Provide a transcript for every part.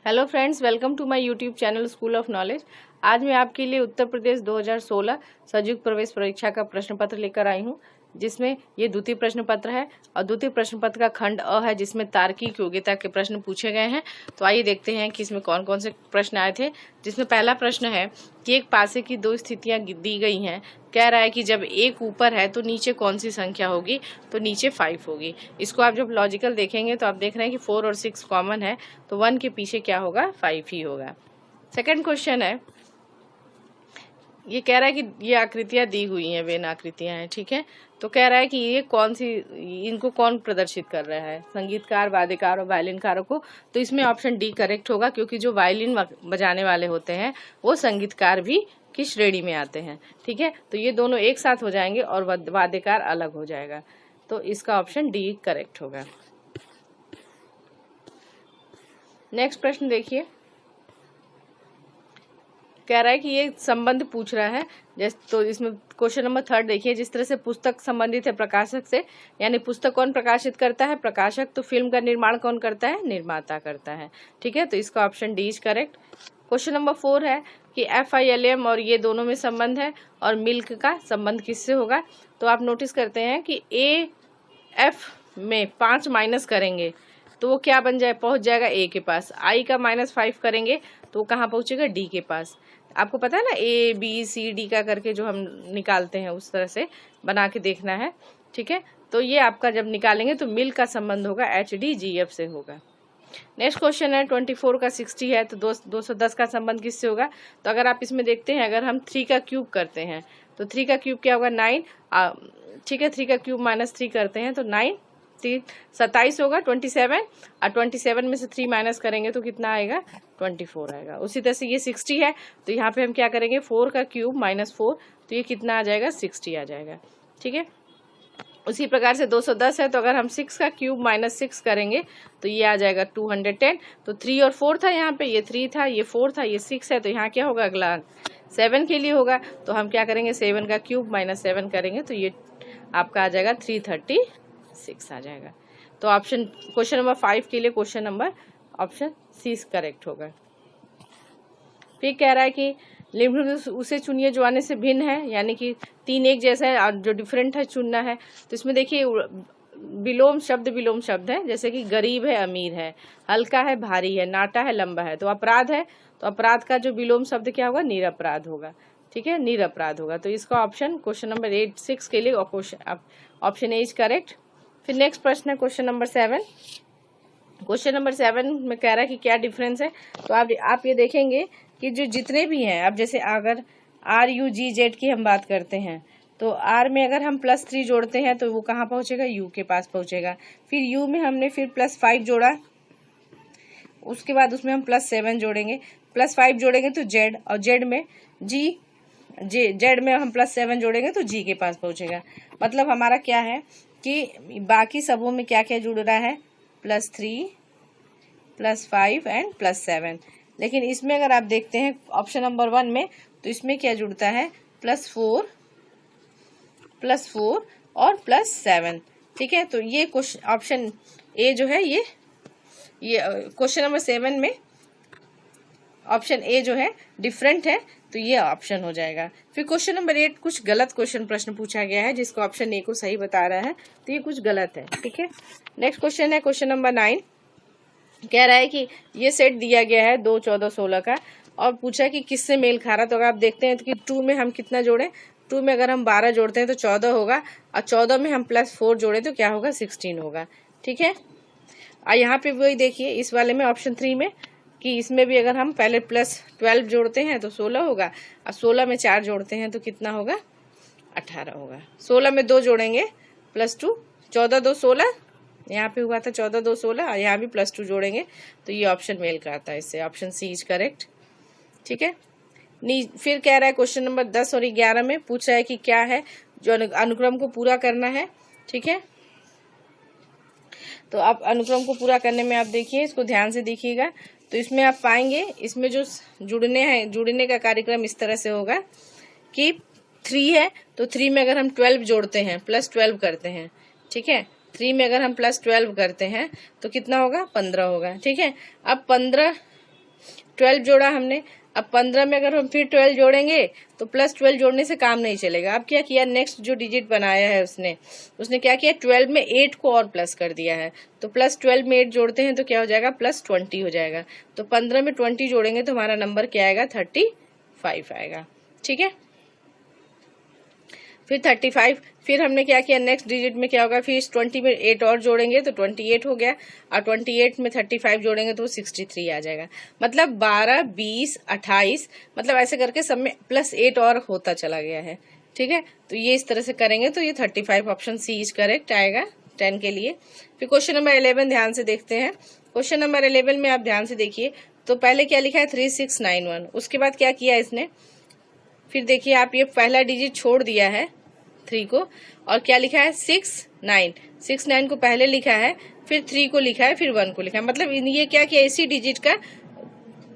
Hello friends, welcome to my YouTube channel school of knowledge. आज मैं आपके लिए उत्तर प्रदेश 2016 संयुक्त प्रवेश परीक्षा का प्रश्न पत्र लेकर आई हूं, जिसमें ये द्वितीय प्रश्न पत्र है और द्वितीय प्रश्न पत्र का खंड अ है, जिसमें तार्किक योग्यता के प्रश्न पूछे गए हैं। तो आइए देखते हैं कि इसमें कौन कौन से प्रश्न आए थे। जिसमें पहला प्रश्न है कि एक पासे की दो स्थितियां दी गई हैं। कह रहा है कि जब एक ऊपर है तो नीचे कौन सी संख्या होगी, तो नीचे 5 होगी। इसको आप जब लॉजिकल देखेंगे तो आप देख रहे हैं कि 4 और 6 कॉमन है, तो 1 के पीछे क्या होगा, 5 ही होगा। सेकंड क्वेश्चन है, ये कह रहा है कि ये आकृतियां दी हुई हैं, वेन आकृतियां हैं, ठीक है। तो कह रहा है कि ये कौन सी, इनको कौन प्रदर्शित कर रहा है, संगीतकार, वाद्यकार और वायलिनकारों को। तो इसमें ऑप्शन डी करेक्ट होगा, क्योंकि जो वायलिन बजाने वाले होते हैं वो संगीतकार भी की श्रेणी में आते हैं, ठीक है। तो ये दोनों एक साथ हो जाएंगे और वाद्यकार अलग हो जाएगा। तो इसका ऑप्शन डी करेक्ट होगा। नेक्स्ट प्रश्न देखिए, कह रहा है कि ये संबंध पूछ रहा है। जैसे तो इसमें क्वेश्चन नंबर 3 देखिए, जिस तरह से पुस्तक संबंधित है प्रकाशक से, यानी पुस्तक कौन प्रकाशित करता है, प्रकाशक। तो फिल्म का निर्माण कौन करता है, निर्माता करता है, ठीक है। तो इसका option D is correct. Question number 4 है कि FILM और ये दोनों में संबंध है और मिल्क का संबंध किससे होगा। तो आप नोटिस करते हैं कि AF में 5 माइनस करेंगे तो वो क्या बन जाए, पहुंच जाएगा A के पास। I का -5 करेंगे तो वो कहाँ पहुंचेगा, D के पास। आपको पता है ना, ABCD का करके जो हम निकालते हैं उस तरह से बना के देखना है, ठीक है। तो ये आपका जब निकालेंगे तो मिल्क का संबंध होगा HDGF से होगा। नेक्स्ट क्वेश्चन है 24 का 60 है, तो 210 का संबंध किससे होगा। तो अगर आप इसमें देखते हैं, अगर हम 3 का क्यूब करते हैं तो 3 का क्यूब क्या होगा, 9, ठीक है। 3 का क्यूब -3 करते हैं तो 9 27 होगा, 27, और 27 में से 3 माइनस करेंगे तो कितना आएगा, 24 आएगा। उसी तरह से ये 60 है, तो यहाँ पे हम क्या करेंगे, 4 का क्यूब -4, तो ये कितना आ जाएगा, 60 आ जाएगा, ठीक है। उसी प्रकार से 210 है, तो अगर हम 6 का क्यूब -6 करेंगे तो ये आ जाएगा 210। तो 3 और 4 था, यहाँ पे ये 3 था, ये 4 था, ये 6 है, तो यहाँ क्या होगा, अगला 7 के लिए होगा। तो हम क्या करेंगे, 7 का क्यूब -7 करेंगे तो ये आपका आ जाएगा 336 आ जाएगा। तो ऑप्शन क्वेश्चन नंबर 5 के लिए question number option C correct होगा। फिर कह रहा है कि निम्नलिखित उसे चुनिए जो आने से भिन्न है, यानी कि 3 एक जैसा है और जो डिफरेंट है चुनना है। तो इसमें देखिए विलोम शब्द है, जैसे कि गरीब है, अमीर है, हल्का है, भारी है, नाटा है, लंबा है। तो अपराध है, तो अपराध का जो विलोम शब्द क्या होगा, निरपराध होगा, ठीक है, निरपराध होगा। तो इसका ऑप्शन क्वेश्चन नंबर 6 के लिए ऑप्शन ए इज करेक्ट। फिर नेक्स्ट प्रश्न है क्वेश्चन नंबर 7। क्वेश्चन नंबर 7 में कह रहा है कि क्या डिफरेंस है। तो आप ये देखेंगे कि जो जितने भी हैं, अब जैसे अगर RUGZ की हम बात करते हैं तो R में अगर हम +3 जोड़ते हैं तो वो कहाँ पहुँचेगा, U के पास पहुँचेगा। फिर U में हमने फिर +5 जोड़ा, उसके बाद उसमें हम +7 जोड़ेंगे, +5 जोड़ेंगे तो Z, और Z में हम +7 जोड़ेंगे तो G के पास पहुँचेगा। मतलब हमारा क्या है कि बाकी सबों में क्या क्या जुड़ रहा है, +3, +5 एंड +7। लेकिन इसमें अगर आप देखते हैं ऑप्शन नंबर 1 में, तो इसमें क्या जुड़ता है, +4 और +7, ठीक है। तो ये क्वेश्चन ऑप्शन ए जो है, ये क्वेश्चन नंबर 7 में ऑप्शन ए जो है डिफरेंट है, तो ये ऑप्शन हो जाएगा। फिर क्वेश्चन नंबर 8 कुछ गलत प्रश्न पूछा गया है, जिसको ऑप्शन ए को सही बता रहा है, तो ये कुछ गलत है, ठीक है। नेक्स्ट क्वेश्चन है क्वेश्चन नंबर 9। कह रहा है कि ये सेट दिया गया है 2, 14, 16 का, और पूछा कि किससे मेल खा रहा। तो अगर आप देखते हैं तो कि 2 में हम कितना जोड़े, 2 में अगर हम 12 जोड़ते हैं तो 14 होगा, और 14 में हम +4 जोड़े तो क्या होगा, 16 होगा, ठीक है। और यहाँ पे वही देखिए इस वाले में ऑप्शन 3 में, कि इसमें भी अगर हम पहले +12 जोड़ते हैं तो 16 होगा, और 16 में 4 जोड़ते हैं तो कितना होगा, 18 होगा। 16 में 2 जोड़ेंगे +2, 14 2 16, यहाँ पे हुआ था 14 2 16, और यहाँ भी +2 जोड़ेंगे तो ये ऑप्शन मेल खाता है इससे। ऑप्शन सी इज करेक्ट, ठीक है। फिर कह रहा है क्वेश्चन नंबर 10 और 11 में पूछा है कि क्या है जो अनुक्रम को पूरा करना है, ठीक है। तो आप अनुक्रम को पूरा करने में आप देखिए, इसको ध्यान से देखिएगा, तो इसमें आप पाएंगे, इसमें जो जुड़ने का कार्यक्रम इस तरह से होगा कि 3 है तो 3 में अगर हम 12 जोड़ते हैं, +12 करते हैं, ठीक है। 3 में अगर हम +12 करते हैं तो कितना होगा, 15 होगा, ठीक है। अब 15 12 जोड़ा हमने, अब 15 में अगर हम फिर 12 जोड़ेंगे तो प्लस 12 जोड़ने से काम नहीं चलेगा। अब क्या किया, नेक्स्ट जो डिजिट बनाया है उसने क्या किया, 12 में 8 को और प्लस कर दिया है, तो प्लस 12 में 8 जोड़ते हैं तो क्या हो जाएगा, प्लस 20 हो जाएगा। तो 15 में 20 जोड़ेंगे तो हमारा नंबर क्या आएगा, 35 आएगा। ठीक है, फिर 35, फिर हमने क्या किया, नेक्स्ट डिजिट में क्या होगा, फिर इस 20 में 8 और जोड़ेंगे तो 28 हो गया, और 28 में 35 जोड़ेंगे तो 63 आ जाएगा। मतलब 12, 20, 28, मतलब ऐसे करके सब में प्लस 8 और होता चला गया है। ठीक है, तो ये इस तरह से करेंगे तो ये 35 ऑप्शन सी इज करेक्ट आएगा 10 के लिए। फिर क्वेश्चन नंबर 11 ध्यान से देखते हैं। क्वेश्चन नंबर 11 में आप ध्यान से देखिए, तो पहले क्या लिखा है 3691, उसके बाद क्या किया इसने, फिर देखिए आप ये पहला डिजिट छोड़ दिया है 3 को, और क्या लिखा है 69 को पहले लिखा है, फिर 3 को लिखा है, फिर 1 को लिखा है। मतलब ये क्या किया, इसी डिजिट का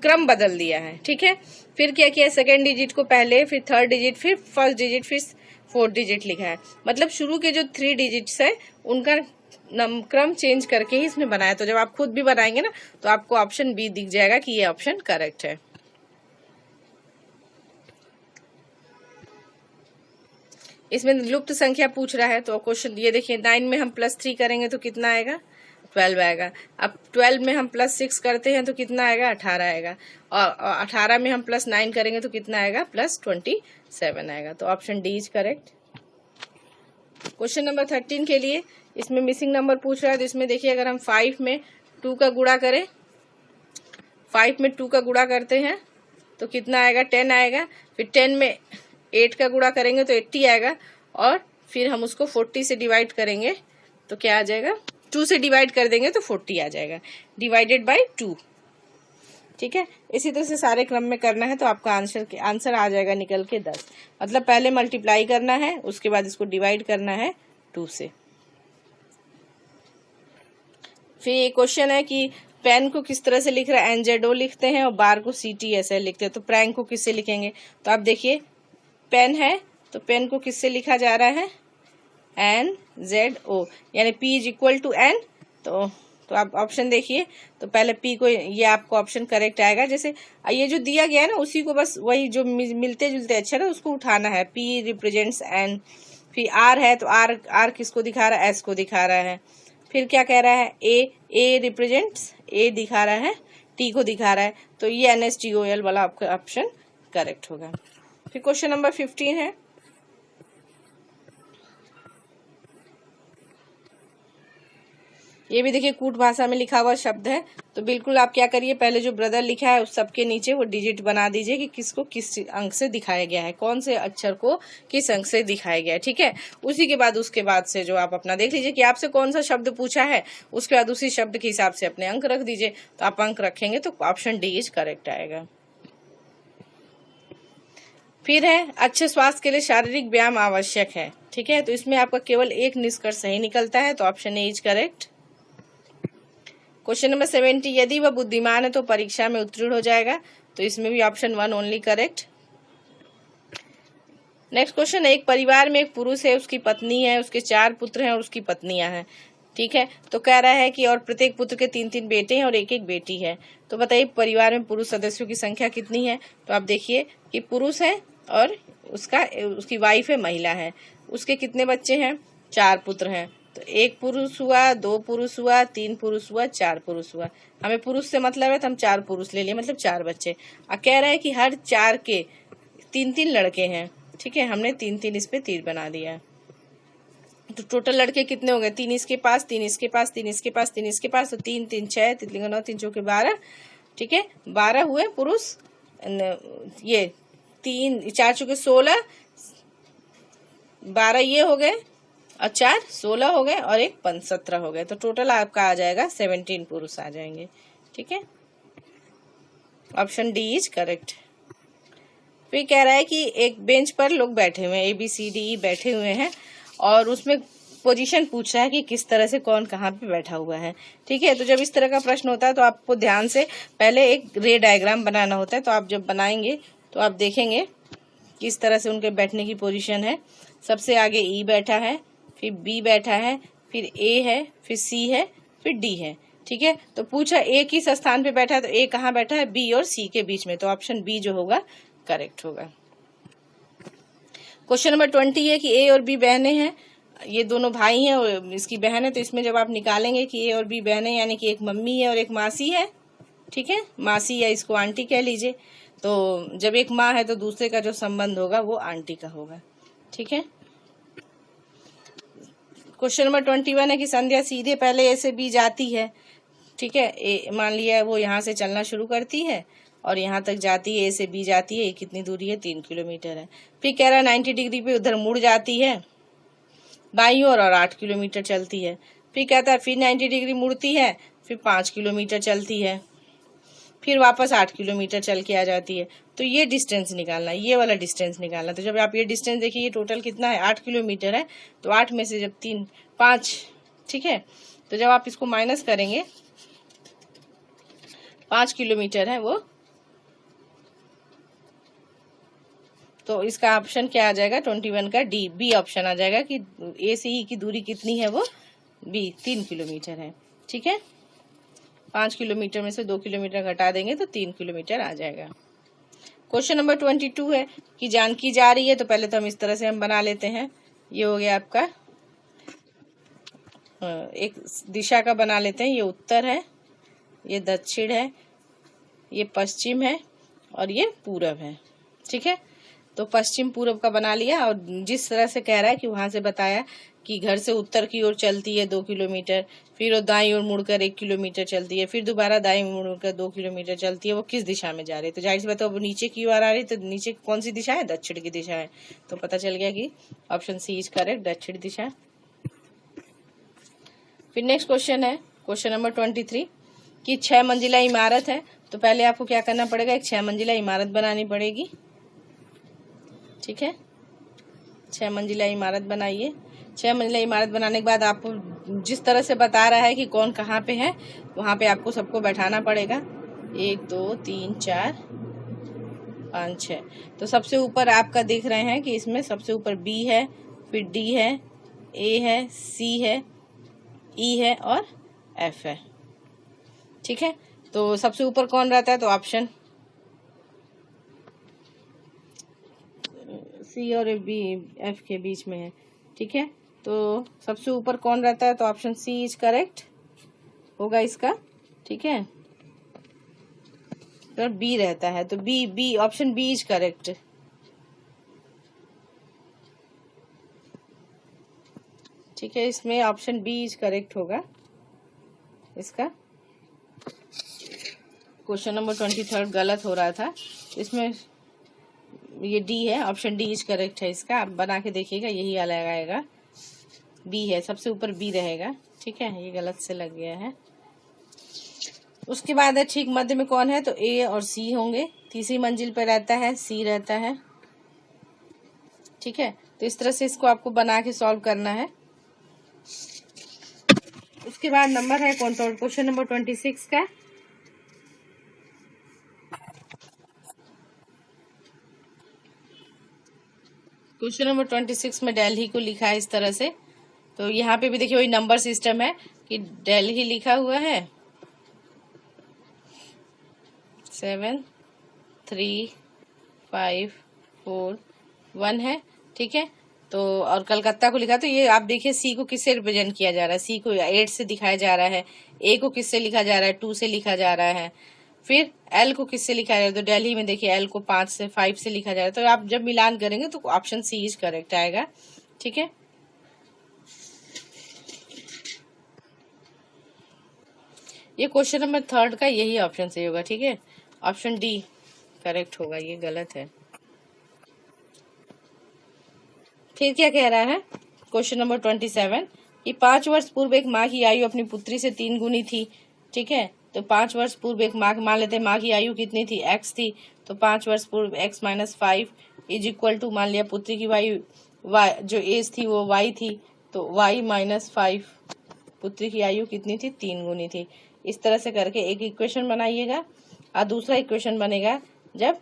क्रम बदल दिया है। ठीक है, फिर क्या किया, सेकेंड डिजिट को पहले, फिर थर्ड डिजिट, फिर फर्स्ट डिजिट, फिर फोर्थ डिजिट लिखा है। मतलब शुरू के जो 3 डिजिट्स है उनका क्रम चेंज करके ही इसने बनाया। तो जब आप खुद भी बनाएंगे ना तो आपको ऑप्शन बी दिख जाएगा कि ये ऑप्शन करेक्ट है। इसमें लुप्त संख्या पूछ रहा है, तो क्वेश्चन ये देखिए, 9 में हम +3 करेंगे तो कितना आएगा, 12 आएगा। अब 12 में हम +6 करते हैं तो कितना आएगा, 18 आएगा, और 18 में हम +9 करेंगे तो कितना आएगा, +27 आएगा। तो option D is correct. Question number 13 के लिए इसमें मिसिंग नंबर पूछ रहा है, तो इसमें देखिए अगर हम 5 में 2 का गुणा करें, 5 में 2 का गुणा करते हैं तो कितना आएगा, 10 आएगा। फिर 10 में 8 का गुणा करेंगे तो 80 आएगा, और फिर हम उसको 40 से डिवाइड करेंगे तो क्या आ जाएगा, 2 से डिवाइड कर देंगे तो 40 आ जाएगा, डिवाइडेड बाय 2। ठीक है, इसी तरह से सारे क्रम में करना है तो आपका आंसर आ जाएगा निकल के 10। मतलब पहले मल्टीप्लाई करना है, उसके बाद इसको डिवाइड करना है 2 से। फिर ये क्वेश्चन है कि पेन को किस तरह से लिख रहा है, NZO लिखते हैं और बार को CTSL लिखते हैं, तो प्रैंक को किससे लिखेंगे। तो आप देखिए पेन है तो पेन को किससे लिखा जा रहा है, NZO, यानी P is equal to N। तो आप ऑप्शन देखिए, तो पहले P को, ये आपको ऑप्शन करेक्ट आएगा। जैसे ये जो दिया गया है ना उसी को बस वही जो मिलते जुलते अक्षर है उसको उठाना है। P रिप्रेजेंट्स N, फिर R है तो R किसको दिखा रहा है, S को दिखा रहा है। फिर क्या कह रहा है, A रिप्रेजेंट्स A दिखा रहा है, T को दिखा रहा है, तो ये NSTOL वाला आपका ऑप्शन करेक्ट होगा। फिर क्वेश्चन नंबर 15 है, ये भी देखिए कूट भाषा में लिखा हुआ शब्द है। तो बिल्कुल आप क्या करिए, पहले जो ब्रदर लिखा है उस सबके नीचे वो डिजिट बना दीजिए कि किसको किस अंक से दिखाया गया है, कौन से अक्षर को किस अंक से दिखाया गया है। ठीक है, उसी के बाद उसके बाद से जो आप अपना देख लीजिए कि आपसे कौन सा शब्द पूछा है, उसके बाद उसी शब्द के हिसाब से अपने अंक रख दीजिए। तो आप अंक रखेंगे तो ऑप्शन डी इज करेक्ट आएगा। फिर है अच्छे स्वास्थ्य के लिए शारीरिक व्यायाम आवश्यक है। ठीक है, तो इसमें आपका केवल एक निष्कर्ष सही निकलता है, तो option A is correct. Question number 70, यदि वह बुद्धिमान है तो परीक्षा में उत्तीर्ण हो जाएगा, तो इसमें भी option 1 only correct. Next question, एक परिवार में एक पुरुष है, उसकी पत्नी है, उसके 4 पुत्र हैं और उसकी पत्नियां हैं। ठीक है, तो कह रहा है कि और प्रत्येक पुत्र के 3-3 बेटे हैं और 1-1 बेटी है। तो बताइए परिवार में पुरुष सदस्यों की संख्या कितनी है। तो आप देखिए कि पुरुष है और उसकी वाइफ है, महिला है, उसके कितने बच्चे हैं, 4 पुत्र हैं। तो 1 पुरुष हुआ, 2 पुरुष हुआ, 3 पुरुष हुआ, 4 पुरुष हुआ। हमें पुरुष से मतलब है तो हम 4 पुरुष ले लिए, मतलब 4 बच्चे। अब कह रहा है कि हर 4 के 3-3 लड़के हैं। ठीक है, हमने 3-3 इस पे तीर बना दिया। तो टोटल लड़के कितने हो गए, 3 इसके पास, 3 इसके पास, 3 इसके पास, 3 इसके पास, तो 3 3 6, 3 9, 3 4 12। ठीक है, 12 हुए पुरुष, ये 3 4 चुके 16, 12 ये हो गए और 4 16 हो गए और 1 17 हो गए। तो टोटल आपका आ जाएगा 17 पुरुष आ जाएंगे। ठीक है, ऑप्शन डी इज करेक्ट। फिर कह रहा है कि एक बेंच पर लोग बैठे हुए हैं, ABCDE बैठे हुए हैं, और उसमें पोजीशन पूछ रहा है कि किस तरह से कौन कहाँ पे बैठा हुआ है। ठीक है, तो जब इस तरह का प्रश्न होता है तो आपको ध्यान से पहले एक रे डायग्राम बनाना होता है। तो आप जब बनाएंगे तो आप देखेंगे किस तरह से उनके बैठने की पोजीशन है। सबसे आगे E बैठा है, फिर B बैठा है, फिर A है, फिर C है, फिर D है। ठीक है। तो पूछा ए किस स्थान पे बैठा है, तो ए कहाँ बैठा है, बी और सी के बीच में, तो ऑप्शन बी जो होगा करेक्ट होगा। क्वेश्चन नंबर 20 है कि ए और बी बहनें हैं, ये दोनों भाई हैं और इसकी बहन है, तो इसमें जब आप निकालेंगे कि ए और बी बहनें यानी कि एक मम्मी है और एक मासी है, ठीक है, मासी या इसको आंटी कह लीजिए। तो जब एक माँ है तो दूसरे का जो संबंध होगा वो आंटी का होगा, ठीक है। क्वेश्चन नंबर 21 है कि संध्या सीधे पहले ए से बी जाती है, ठीक है। ए मान लिया वो यहाँ से चलना शुरू करती है और यहाँ तक जाती है, ए से बी जाती है, ये कितनी दूरी है, 3 किलोमीटर है। फिर कह रहा है 90 डिग्री पे उधर मुड़ जाती है बाईं ओर और 8 किलोमीटर चलती है। फिर कहता है फिर 90 डिग्री मुड़ती है, फिर 5 किलोमीटर चलती है, फिर वापस 8 किलोमीटर चल के आ जाती है। तो ये डिस्टेंस निकालना, ये वाला डिस्टेंस निकालना। तो जब आप ये डिस्टेंस देखिए, ये टोटल कितना है, 8 किलोमीटर है। तो 8 में से जब 3 5, ठीक है, तो जब आप इसको माइनस करेंगे 5 किलोमीटर है वो, तो इसका ऑप्शन क्या आ जाएगा, 21 का डी, बी ऑप्शन आ जाएगा कि ए से ई की दूरी कितनी है, वो बी 3 किलोमीटर है, ठीक है। 5 किलोमीटर में से 2 किलोमीटर घटा देंगे तो 3 किलोमीटर आ जाएगा। क्वेश्चन नंबर 22 है कि जानकी जा रही है, तो पहले तो हम इस तरह से हम बना लेते हैं, ये हो गया आपका एक दिशा का बना लेते हैं, ये उत्तर है, ये दक्षिण है, ये पश्चिम है और ये पूरब है, ठीक है। तो पश्चिम पूरब का बना लिया और जिस तरह से कह रहा है कि वहां से बताया कि घर से उत्तर की ओर चलती है 2 किलोमीटर, फिर वो दाईं ओर मुड़कर 1 किलोमीटर चलती है, फिर दोबारा दाईं मुड़कर 2 किलोमीटर चलती है, वो किस दिशा में जा रही है। तो जाहिर सी बात है वो नीचे की ओर आ रही है, तो नीचे कौन सी दिशा है, दक्षिण की दिशा है। तो पता चल गया कि ऑप्शन सी इज करेक्ट, दक्षिण दिशा। फिर नेक्स्ट क्वेश्चन है क्वेश्चन नंबर 23 कि 6 मंजिला इमारत है, तो पहले आपको क्या करना पड़ेगा, एक 6 मंजिला इमारत बनानी पड़ेगी, ठीक है। 6 मंजिला इमारत बनाइए। 6 मंजिला इमारत बनाने के बाद आपको जिस तरह से बता रहा है कि कौन कहाँ पे है, वहां पे आपको सबको बैठाना पड़ेगा, 1 2 3 4 5 6। तो सबसे ऊपर आपका देख रहे हैं कि इसमें सबसे ऊपर बी है, फिर डी है, ए है, सी है, ई है और एफ है, ठीक है। तो सबसे ऊपर कौन रहता है, तो ऑप्शन सी और बी एफ के बीच में है, ठीक है। तो सबसे ऊपर कौन रहता है, तो ऑप्शन सी इज करेक्ट होगा इसका, ठीक है। तो बी रहता है, तो B option B is correct, ठीक है। इसमें ऑप्शन बी इज करेक्ट होगा इसका। क्वेश्चन नंबर 23 गलत हो रहा था, इसमें ये डी है, ऑप्शन डी इज करेक्ट है इसका। आप बना के देखिएगा, यही अलग आएगा, बी है, सबसे ऊपर बी रहेगा, ठीक है। ये गलत से लग गया है। उसके बाद है ठीक मध्य में कौन है, तो ए और सी होंगे। तीसरी मंजिल पर रहता है, सी रहता है, ठीक है। तो इस तरह से इसको आपको बना के सॉल्व करना है। उसके बाद नंबर है कौन सा, क्वेश्चन नंबर 26 का। क्वेश्चन नंबर 26 में दिल्ली को लिखा है इस तरह से। तो यहाँ पे भी देखिए वही नंबर सिस्टम है कि दिल्ली लिखा हुआ है 7 3 5 4 1 है, ठीक है। तो और कलकत्ता को लिखा, तो ये आप देखिए सी को किससे रिप्रेजेंट किया जा रहा है, सी को 8 से दिखाया जा रहा है, ए को किससे लिखा जा रहा है, 2 से लिखा जा रहा है, फिर एल को किससे लिखा जा रहा है, तो दिल्ली में देखिए एल को 5 से लिखा जा रहा है। तो आप जब मिलान करेंगे तो ऑप्शन सी इज करेक्ट आएगा, ठीक है। ये क्वेश्चन नंबर 3 का यही ऑप्शन सही होगा, ठीक है। ऑप्शन डी करेक्ट होगा, ये गलत है। फिर क्या कह रहा है क्वेश्चन नंबर 27 कि 5 वर्ष पूर्व एक माँ की आयु अपनी पुत्री से 3 गुनी थी, ठीक है। तो 5 वर्ष पूर्व एक माँ, मान लेते हैं माँ की आयु कितनी थी, x थी। तो 5 वर्ष पूर्व x - 5 इज इक्वल टू, मान लिया पुत्री की आयु y जो एज थी वो y थी, तो y - 5 पुत्री की आयु कितनी थी, 3 गुनी थी। इस तरह से करके एक इक्वेशन बनाइएगा और दूसरा इक्वेशन बनेगा जब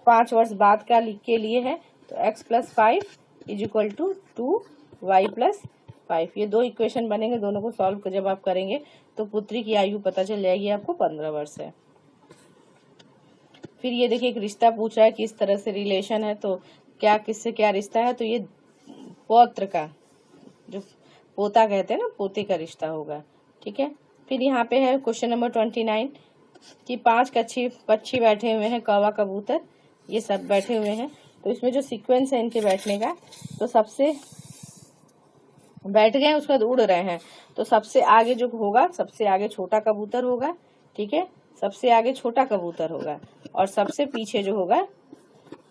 5 वर्ष बाद का के लिए है, तो x + 5 is equal to 2y + 5। ये 2 इक्वेशन बनेंगे, दोनों को सॉल्व जब आप करेंगे तो पुत्री की आयु पता चल जाएगी आपको 15 वर्ष है। फिर ये देखिए एक रिश्ता पूछ रहा है किस तरह से रिलेशन है, तो क्या किससे क्या रिश्ता है, तो ये पौत्र का, जो पोता कहते हैं ना, पोते का रिश्ता होगा। ठीक है। फिर यहाँ पे है क्वेश्चन नंबर 29 कि 5 पक्षी बैठे हुए हैं, कौवा कबूतर ये सब बैठे हुए हैं। तो इसमें जो सीक्वेंस है इनके बैठने का, तो सबसे बैठ गए उसके बाद उड़ रहे हैं, तो सबसे आगे जो होगा, सबसे आगे छोटा कबूतर होगा। ठीक है, सबसे आगे छोटा कबूतर होगा और सबसे पीछे जो होगा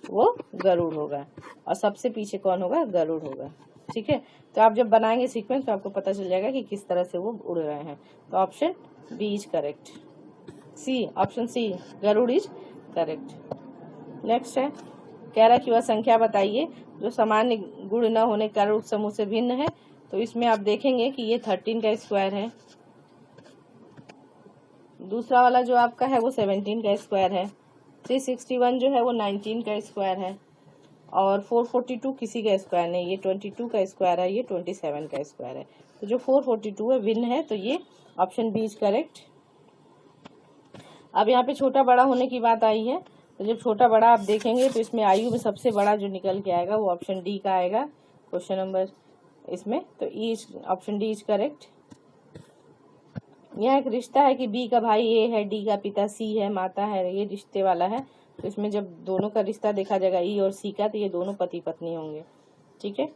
वो गरुड़ होगा, और सबसे पीछे कौन होगा, गरुड़ होगा। ठीक है, तो आप जब बनाएंगे सीक्वेंस तो आपको पता चल जाएगा कि किस तरह से वो उड़ रहे हैं। तो option B is correct, C, option C Garuda is correct. Next है, कह रहा है कि वह संख्या बताइए जो सामान्य गुण न होने के कारण उस समूह से भिन्न है। तो इसमें आप देखेंगे कि ये 13 का स्क्वायर है, दूसरा वाला जो आपका है वो 17 का स्क्वायर है, 361 जो है वो 19 का स्क्वायर है, और 442 किसी का स्क्वायर नहीं, ये 22 का स्क्वायर है, ये 27 का स्क्वायर है। तो जो 442 है भिन्न है, तो ये ऑप्शन बी इज करेक्ट। अब यहाँ पे छोटा बड़ा होने की बात आई है, तो जब छोटा बड़ा आप देखेंगे तो इसमें आयु में सबसे बड़ा जो निकल के आएगा वो ऑप्शन डी का आएगा क्वेश्चन नंबर इसमें, तो E option D is correct. यहाँ एक रिश्ता है कि बी का भाई ए है, डी का पिता सी है, माता है, ये रिश्ते वाला है। तो इसमें जब दोनों का रिश्ता देखा जाएगा ई और सी का, तो ये दोनों पति पत्नी होंगे। ठीक है,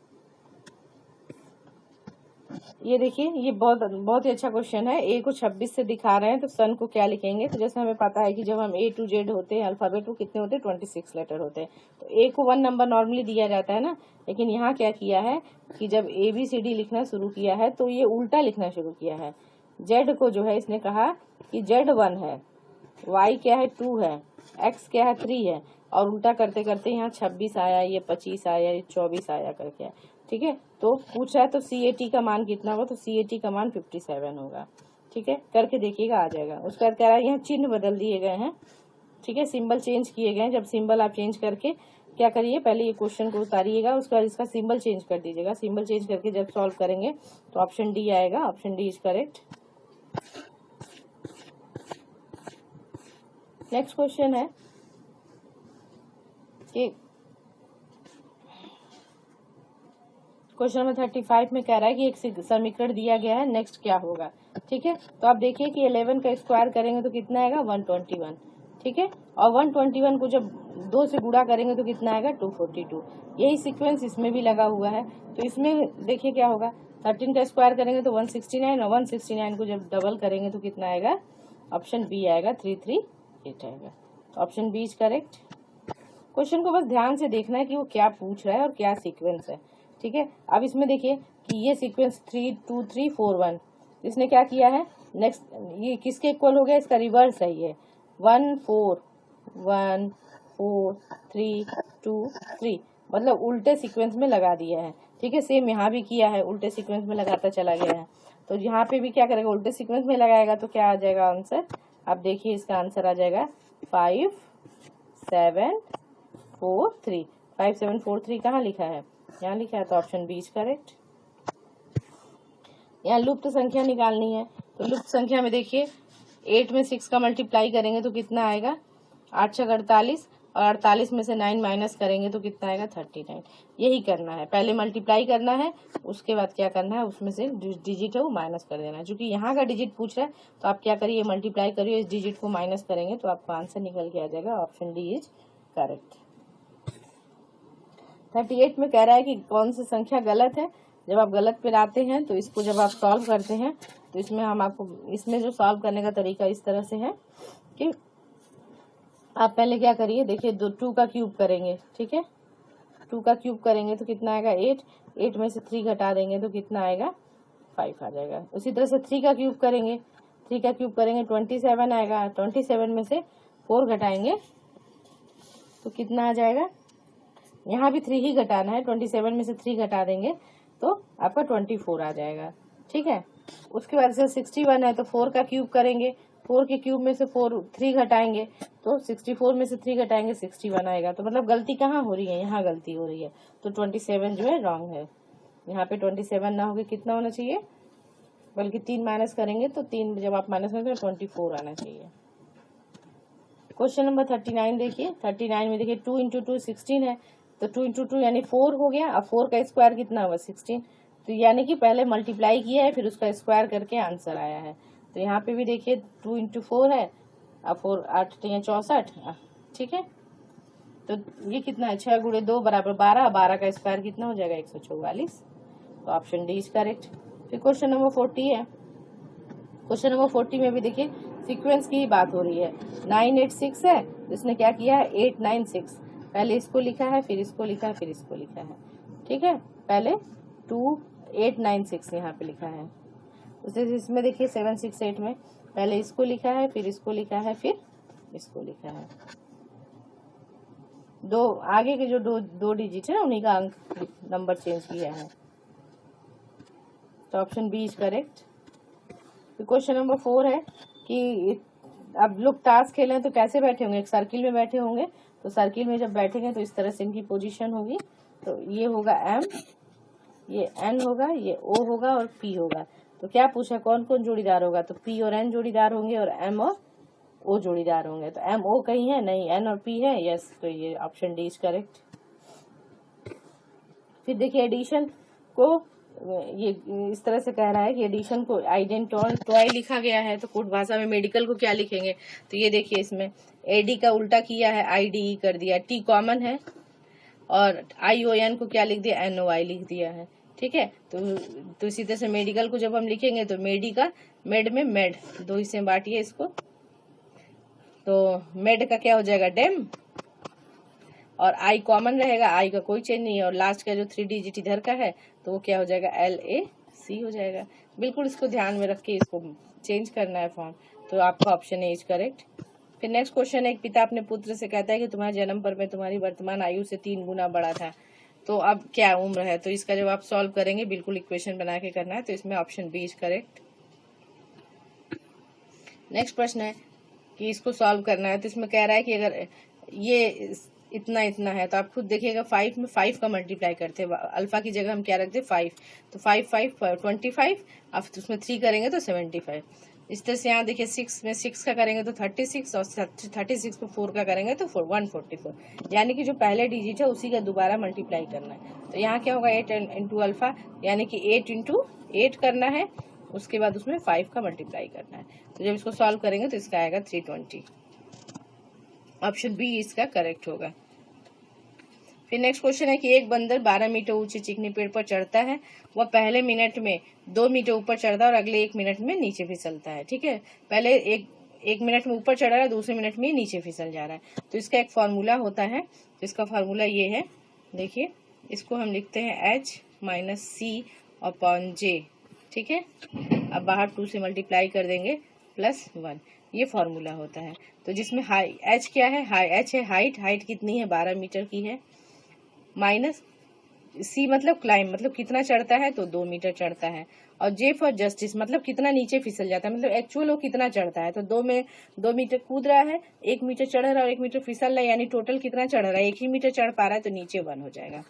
ये देखिए ये बहुत ही अच्छा क्वेश्चन है। ए को 26 से दिखा रहे हैं, तो सन को क्या लिखेंगे, तो जैसे हमें पता है कि जब हम ए टू जेड होते हैं अल्फाबेट, वो कितने होते हैं, 26 लेटर होते हैं। तो ए को 1 नंबर नॉर्मली दिया जाता है ना, लेकिन यहाँ क्या किया है कि जब ABCD लिखना शुरू किया है तो ये उल्टा लिखना शुरू किया है। जेड को जो है इसने कहा कि जेड 1 है, वाई क्या है 2 है, एक्स क्या है 3 है, और उल्टा करते करते यहाँ 26 आया, ये 25 आया, ये 24 आया करके। ठीक है, तो पूछ रहा है तो CAT का मान कितना होगा, तो CAT का मान 57 होगा। ठीक है, करके देखिएगा आ जाएगा। उसके बाद कह रहा है यहाँ चिन्ह बदल दिए गए हैं। ठीक है, सिंबल चेंज किए गए हैं। जब सिंबल आप चेंज करके क्या करिए, पहले ये क्वेश्चन को उतारिएगा, उसके बाद इसका सिंबल चेंज कर दीजिएगा। सिंबल चेंज करके जब सॉल्व करेंगे तो ऑप्शन डी आएगा, option D is correct. Next question है कि क्वेश्चन नंबर 35 में कह रहा है कि एक समीकरण दिया गया है, नेक्स्ट क्या होगा। ठीक है, तो आप देखिए कि 11 का स्क्वायर करेंगे तो कितना आएगा, 121। ठीक है, और 121 को जब 2 से गुणा करेंगे तो कितना आएगा, 242। यही सीक्वेंस इसमें भी लगा हुआ है। तो इसमें देखिए क्या होगा, 13 का स्क्वायर करेंगे तो 169, और 169 को जब डबल करेंगे तो कितना आएगा, ऑप्शन बी आएगा, 338 आएगा। तो option B is correct. Question को बस ध्यान से देखना है कि वो क्या पूछ रहा है और क्या सीक्वेंस है। ठीक है, अब इसमें देखिए कि ये सीक्वेंस 3 2 3 4 1, इसने क्या किया है, नेक्स्ट ये किसके इक्वल हो गया, इसका रिवर्स है, ये 1 4 1 4 3 2 3, मतलब उल्टे सीक्वेंस में लगा दिया है। ठीक है, सेम यहाँ भी किया है, उल्टे सीक्वेंस में लगाता चला गया है। तो यहाँ पे भी क्या करेगा, उल्टे सीक्वेंस में लगाएगा, तो क्या आ जाएगा आंसर, आप देखिए इसका आंसर आ जाएगा 5 7 4 3। 5 7 4 3 कहाँ लिखा है, यहाँ लिखा है, तो ऑप्शन बी इज करेक्ट। यहाँ लुप्त संख्या निकालनी है, तो लुप्त संख्या में देखिए 8 में 6 का मल्टीप्लाई करेंगे तो कितना आएगा, 8 6 48, और 48 में से 9 माइनस करेंगे तो कितना आएगा, 39। यही करना है, पहले मल्टीप्लाई करना है, उसके बाद क्या करना है, उसमें से जो डिजिट है वो माइनस कर देना है। चूंकि यहाँ का डिजिट पूछ रहा है तो आप क्या करिए, मल्टीप्लाई करिए, इस डिजिट को माइनस करेंगे तो आपका आंसर निकल के आ जाएगा, ऑप्शन डी इज करेक्ट। 38 में कह रहा है कि कौन सी संख्या गलत है। जब आप गलत पे आते हैं तो इसको जब आप सॉल्व करते हैं तो इसमें हम आपको, इसमें जो सॉल्व करने का तरीका इस तरह से है कि आप पहले क्या करिए, देखिए 2 का क्यूब करेंगे। ठीक है, 2 का क्यूब करेंगे तो कितना आएगा, 8। 8 में से 3 घटा देंगे तो कितना आएगा, 5 आ जाएगा। उसी तरह से 3 का क्यूब करेंगे, 3 का क्यूब करेंगे 27 आएगा। 27 में से 4 घटाएंगे तो कितना आ जाएगा, यहाँ भी 3 ही घटाना है, 27 में से 3 घटा देंगे तो आपका 24 आ जाएगा। ठीक है, उसके बाद से 61 है तो 4 का क्यूब करेंगे, 4 के क्यूब में से 3 घटाएंगे तो 64 में से 3 घटाएंगे 61 आएगा। तो मतलब गलती कहाँ हो रही है, यहाँ गलती हो रही है, तो 27 जो है रॉन्ग है। यहाँ पे 27 ना होके कितना होना चाहिए, बल्कि 3 माइनस करेंगे तो 3 जब आप माइनस करेंगे तो 24 आना चाहिए। क्वेश्चन नंबर 39 देखिए। 39 में देखिए 2 इंटू 2 16 है, तो 2 इंटू 2 यानी 4 हो गया। अब 4 का स्क्वायर कितना हुआ 16, तो यानी कि पहले मल्टीप्लाई किया है फिर उसका स्क्वायर करके आंसर आया है। तो यहाँ पे भी देखिए 2 इंटू 4 है, अब 4 8 64, ठीक है। तो ये कितना है 6 गुणे 2 बराबर 12, 12 का स्क्वायर कितना हो जाएगा 144। तो ऑप्शन डी इज करेक्ट। फिर क्वेश्चन नंबर 40 है। क्वेश्चन नंबर 40 में भी देखिए सीक्वेंस की ही बात हो रही है। 986 है, तो इसने क्या किया है 896, पहले इसको लिखा है फिर इसको लिखा है फिर इसको लिखा है, ठीक है। पहले 2896 यहाँ पे लिखा है। उसे इसमें देखिए 768 में पहले इसको लिखा है फिर इसको लिखा है फिर इसको लिखा है। दो आगे के जो दो डिजिट है उन्हीं का अंक नंबर चेंज किया है। तो option B is correct. Question number 4 है कि अब लोग ताश खेलें तो कैसे बैठे होंगे, एक सर्किल में बैठे होंगे। तो सर्किल में जब बैठेंगे तो इस तरह से इनकी पोजीशन होगी। तो ये होगा एम, ये एन होगा, ये ओ होगा और पी होगा। तो क्या पूछा कौन कौन जोड़ीदार होगा, तो पी और एन जोड़ीदार होंगे और एम और ओ जोड़ीदार होंगे। तो एम ओ कहीं है नहीं, एन और पी है, यस। तो ये ऑप्शन डी इज करेक्ट। फिर देखिए एडिशन को ये इस तरह से कह रहा है कि एडिशन को आइडेंटॉल टॉय लिखा गया है, तो कोड भाषा में मेडिकल को क्या लिखेंगे। तो ये देखिए इसमें एडी का उल्टा किया है, आईडी कर दिया, टी कॉमन है और ION को क्या लिख दिया NOI लिख दिया है, ठीक है। तो इसी तरह से मेडिकल को जब हम लिखेंगे तो मेडी का मेड में मेड, दो हिस्से में बांटिए इसको। तो मेड का क्या हो जाएगा डेम, और आई कॉमन रहेगा, आई का कोई चेंज नहीं है, और लास्ट का जो 3 डिजिट इधर का है तो वो क्या हो जाएगा LAC हो जाएगा। बिल्कुल इसको ध्यान में रख के इसको चेंज करना है फॉर्म। तो आपका ऑप्शन ए इज करेक्ट। फिर नेक्स्ट क्वेश्चन है, एक पिता अपने पुत्र से कहता है कि तुम्हारे जन्म पर मैं तुम्हारी वर्तमान आयु से 3 गुना बड़ा था, तो अब क्या उम्र है। तो इसका जब आप सॉल्व करेंगे बिल्कुल इक्वेशन बना के करना है। तो इसमें option B is correct. Next प्रश्न है कि इसको सॉल्व करना है। तो इसमें कह रहा है कि अगर ये इतना इतना है तो आप खुद देखिएगा 5 में 5 का मल्टीप्लाई करते हैं, अल्फा की जगह हम क्या रखते हैं 5, तो 5 5 25, अब उसमें 3 करेंगे तो 75। इस तरह से यहाँ देखिए 6 में 6 का करेंगे तो 36, और 36 को 4 का करेंगे तो 144, यानी कि जो पहले डिजिट है उसी का दोबारा मल्टीप्लाई करना है। तो यहाँ क्या होगा 8 इंटू अल्फा, यानी कि 8 इंटू 8 करना है, उसके बाद उसमें 5 का मल्टीप्लाई करना है। तो जब इसको सॉल्व करेंगे तो इसका आएगा 320। ऑप्शन बी इसका करेक्ट होगा। फिर नेक्स्ट क्वेश्चन है कि एक बंदर 12 मीटर ऊंचे चिकनी पेड़ पर चढ़ता है, वह पहले मिनट में 2 मीटर ऊपर चढ़ता है और अगले 1 मिनट में नीचे फिसलता है, ठीक है। पहले एक मिनट में ऊपर चढ़ रहा है, दूसरे मिनट में नीचे फिसल जा रहा है। तो इसका एक फार्मूला होता है, तो इसका फार्मूला ये है, देखिए इसको हम लिखते हैं H माइनस C/J, ठीक है। अब बाहर 2 से मल्टीप्लाई कर देंगे +1, ये फॉर्मूला होता है। तो जिसमें हाई H क्या है, H है हाइट, हाइट कितनी है 12 मीटर की है, माइनस C मतलब क्लाइम, मतलब कितना चढ़ता है तो 2 मीटर चढ़ता है, और J फॉर जस्टिस मतलब कितना नीचे फिसल जाता है, मतलब एक्चुअल वो कितना चढ़ता है। तो 2 मीटर कूद रहा है, 1 मीटर चढ़ रहा है और 1 मीटर फिसल रहा है, यानी टोटल कितना चढ़ रहा है, 1 ही मीटर चढ़ पा रहा है, तो नीचे 1 हो जाएगा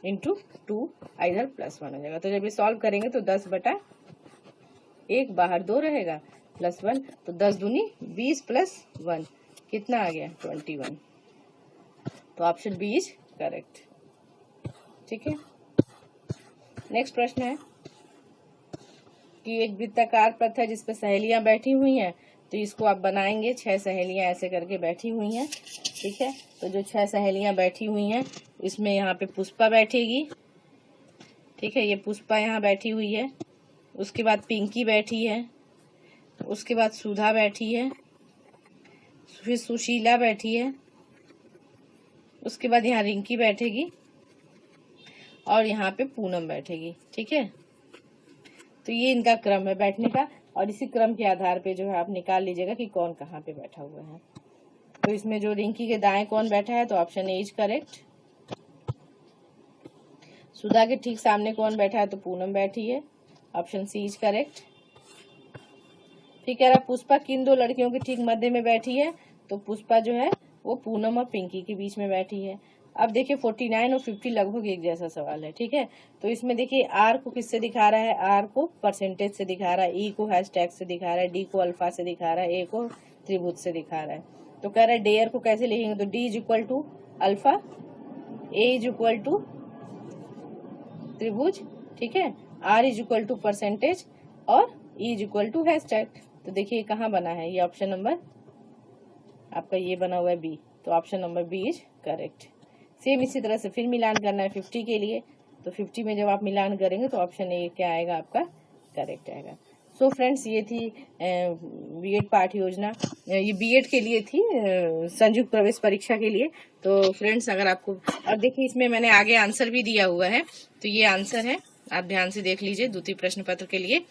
इंटू 2, इधर +1 हो जाएगा। तो जब ये सॉल्व करेंगे तो 10/1 बाहर 2 रहेगा +1, तो 10 दूनी 20 + 1 कितना आ गया 21। तो ऑप्शन बी इज करेक्ट, ठीक है। नेक्स्ट प्रश्न है कि एक वृत्ताकार पथ है जिस पर सहेलियां बैठी हुई हैं, तो इसको आप बनाएंगे 6 सहेलियां ऐसे करके बैठी हुई हैं, ठीक है। तो जो 6 सहेलियां बैठी हुई हैं इसमें यहाँ पे पुष्पा बैठेगी, ठीक है, ये पुष्पा यहाँ बैठी हुई है, उसके बाद पिंकी बैठी है, उसके बाद सुधा बैठी है, फिर सुशीला बैठी है, उसके बाद यहाँ रिंकी बैठेगी और यहाँ पे पूनम बैठेगी, ठीक है। तो ये इनका क्रम है बैठने का, और इसी क्रम के आधार पे जो है आप निकाल लीजिएगा कि कौन कहाँ पे बैठा हुआ है। तो इसमें जो रिंकी के दाएं कौन बैठा है, तो ऑप्शन ए इज करेक्ट। सुधा के ठीक सामने कौन बैठा है, तो पूनम बैठी है, ऑप्शन सी इज करेक्ट। फिर कह रहा पुष्पा किन 2 लड़कियों के ठीक मध्य में बैठी है, तो पुष्पा जो है वो पूनम और पिंकी के बीच में बैठी है। अब देखिए 49 और 50 लगभग एक जैसा सवाल है, ठीक है। तो इसमें देखिए आर को किससे दिखा रहा है, आर को परसेंटेज से दिखा रहा है, ई को हैशटैग से दिखा रहा है, डी को अल्फा से दिखा रहा है, ए को त्रिभुज से दिखा रहा है। तो कह रहा है डेयर को कैसे लिखेंगे, तो D is equal to alpha, A is equal to त्रिभुज, ठीक है, R is equal to percentage और E is equal to hashtag. तो देखिए कहाँ बना है, ये ऑप्शन नंबर आपका ये बना हुआ है बी, तो option number B is correct. Same इसी तरह से फिर मिलान करना है 50 के लिए, तो 50 में जब आप मिलान करेंगे तो ऑप्शन ए क्या आएगा आपका, करेक्ट आएगा। सो फ्रेंड्स ये थी बीएड पाठ योजना, ये बीएड के लिए थी, संयुक्त प्रवेश परीक्षा के लिए। तो फ्रेंड्स अगर आपको, अब देखिए इसमें मैंने आगे आंसर भी दिया हुआ है, तो ये आंसर है, आप ध्यान से देख लीजिए द्वितीय प्रश्न पत्र के लिए।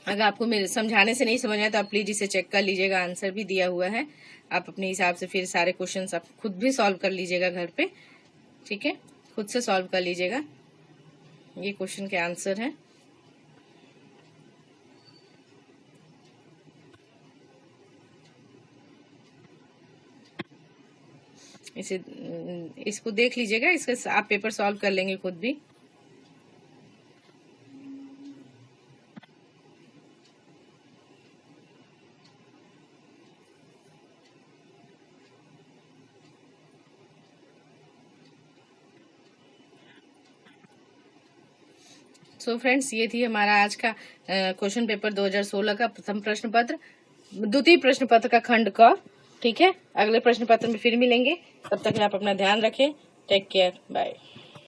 अगर आपको मेरे समझाने से नहीं समझ आया तो आप प्लीज इसे चेक कर लीजिएगा, आंसर भी दिया हुआ है, आप अपने हिसाब से फिर सारे क्वेश्चंस आप खुद भी सॉल्व कर लीजिएगा घर पे, ठीक है, खुद से सॉल्व कर लीजिएगा। ये क्वेश्चन के आंसर है। इसको देख लीजिएगा, इसका आप पेपर सॉल्व कर लेंगे खुद भी। सो फ्रेंड्स ये थी हमारा आज का क्वेश्चन पेपर 2016 का प्रथम प्रश्न पत्र, द्वितीय प्रश्न पत्र का खंड क, ठीक है। अगले प्रश्न पत्र में फिर मिलेंगे, तब तक आप अपना ध्यान रखें, टेक केयर, बाय।